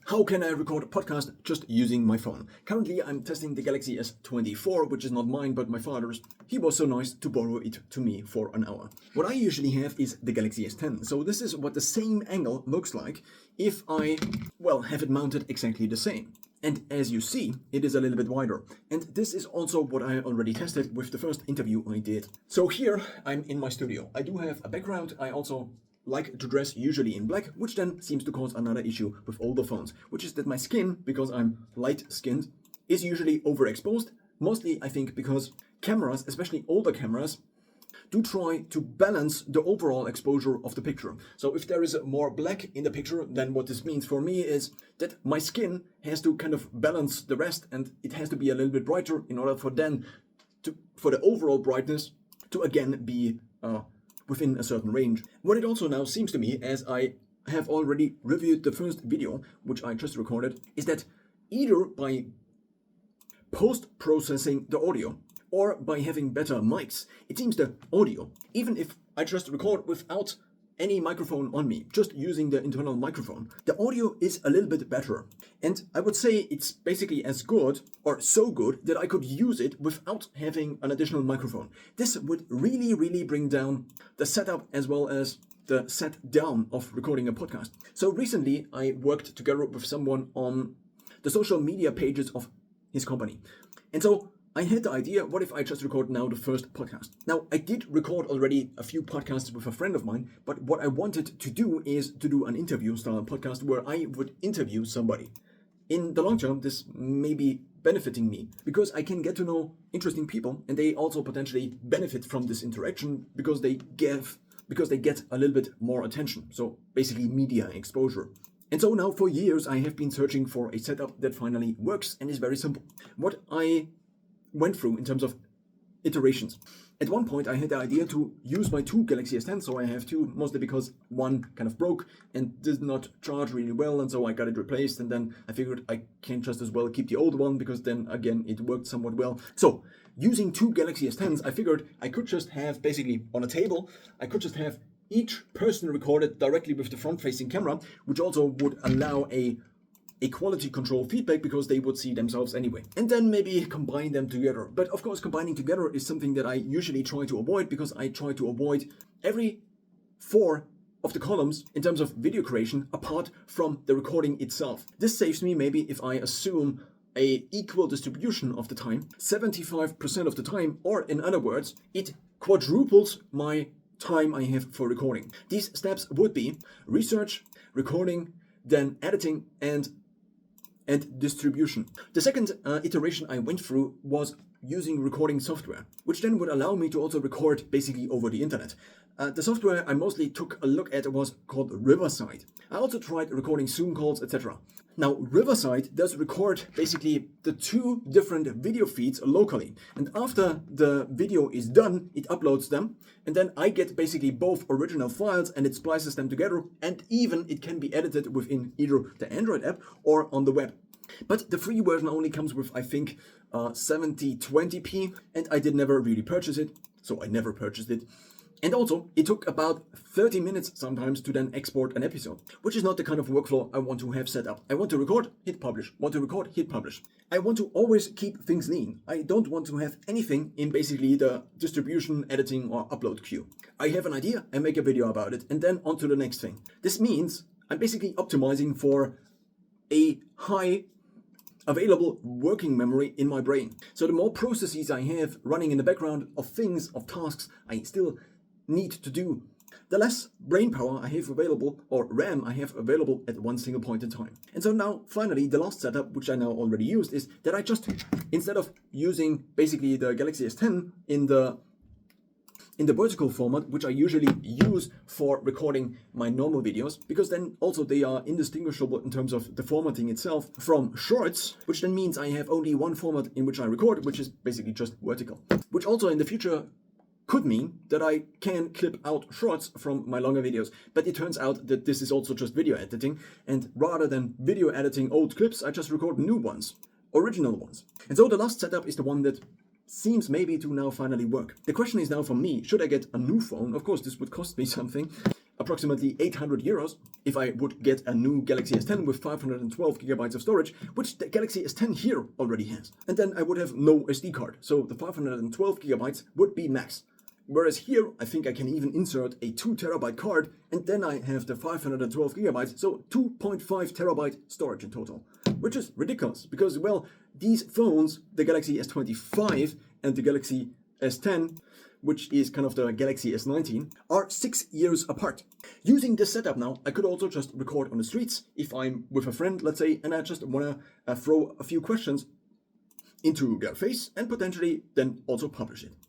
How can I record a podcast just using my phone? Currently, I'm testing the Galaxy S24, which is not mine, but my father's. He was so nice to borrow it to me for an hour. What I usually have is the Galaxy S10. So this is what the same angle looks like if I, have it mounted exactly the same. And as you see, it is a little bit wider. And this is also what I already tested with the first interview I did. So here I'm in my studio. I do have a background. I also like to dress usually in black, which then seems to cause another issue with older phones, which is that my skin, because I'm light-skinned, is usually overexposed, mostly I think because cameras, especially older cameras, do try to balance the overall exposure of the picture. So if there is more black in the picture, then what this means for me is that my skin has to kind of balance the rest, and it has to be a little bit brighter in order for the overall brightness to again be within a certain range. What it also now seems to me, as I have already reviewed the first video, which I just recorded, is that either by post-processing the audio or by having better mics, it seems the audio, even if I just record without any microphone on me, just using the internal microphone, the audio is a little bit better. And I would say it's basically as good or so good that I could use it without having an additional microphone. This would really bring down the setup as well as the set down of recording a podcast. So recently I worked together with someone on the social media pages of his company. And so I had the idea, what if I just record now the first podcast? Now, I did record already a few podcasts with a friend of mine, but what I wanted to do is to do an interview style podcast where I would interview somebody. In the long term, this may be benefiting me because I can get to know interesting people, and they also potentially benefit from this interaction because they get a little bit more attention. So basically media exposure. And so now for years I have been searching for a setup that finally works and is very simple. What I went through in terms of iterations. At one point I had the idea to use my two Galaxy S10, so I have two, mostly because one kind of broke and did not charge really well, and so I got it replaced, and then I figured I can just as well keep the old one because then again it worked somewhat well. So using two Galaxy S10s, I figured I could just have basically on a table, I could just have each person recorded directly with the front-facing camera, which also would allow a quality control feedback because they would see themselves anyway. And then maybe combine them together. But of course, combining together is something that I usually try to avoid because I try to avoid every 4 of the columns in terms of video creation apart from the recording itself. This saves me maybe if I assume a equal distribution of the time, 75% of the time, or in other words, it quadruples my time I have for recording. These steps would be research, recording, then editing, and distribution. The second iteration I went through was using recording software, which then would allow me to also record basically over the internet. The software I mostly took a look at was called Riverside. I also tried recording Zoom calls, etc. Now, Riverside does record basically the 2 different video feeds locally. And after the video is done, it uploads them. And then I get basically both original files and it splices them together. And even it can be edited within either the Android app or on the web. But the free version only comes with, I think, 7020p. And I did never really purchase it. So I never purchased it. And also, it took about 30 minutes sometimes to then export an episode, which is not the kind of workflow I want to have set up. I want to record, hit publish, want to record, hit publish. I want to always keep things lean. I don't want to have anything in basically the distribution, editing, or upload queue. I have an idea, I make a video about it, and then on to the next thing. This means I'm basically optimizing for a high available working memory in my brain. So the more processes I have running in the background of things, of tasks I still need to do, the less brain power I have available, or RAM I have available at one single point in time. And so now, finally, the last setup, which I now already used, is that I just, instead of using basically the Galaxy S10 in the vertical format, which I usually use for recording my normal videos, because then also they are indistinguishable in terms of the formatting itself from shorts, which then means I have only one format in which I record, which is basically just vertical. Which also in the future could mean that I can clip out shorts from my longer videos, but it turns out that this is also just video editing, and rather than video editing old clips, I just record new ones, original ones. And so the last setup is the one that seems maybe to now finally work. The question is now for me, should I get a new phone? Of course, this would cost me something. approximately 800 euros if I would get a new Galaxy S10 with 512 gigabytes of storage, which the Galaxy S10 here already has. And then I would have no SD card, so the 512 gigabytes would be max. Whereas here, I think I can even insert a 2 terabyte card, and then I have the 512 gigabytes, so 2.5 terabyte storage in total. Which is ridiculous, because, well, these phones, the Galaxy S25 and the Galaxy S10, which is kind of the Galaxy S19, are 6 years apart. Using this setup now, I could also just record on the streets if I'm with a friend, let's say, and I just want to throw a few questions into their face and potentially then also publish it.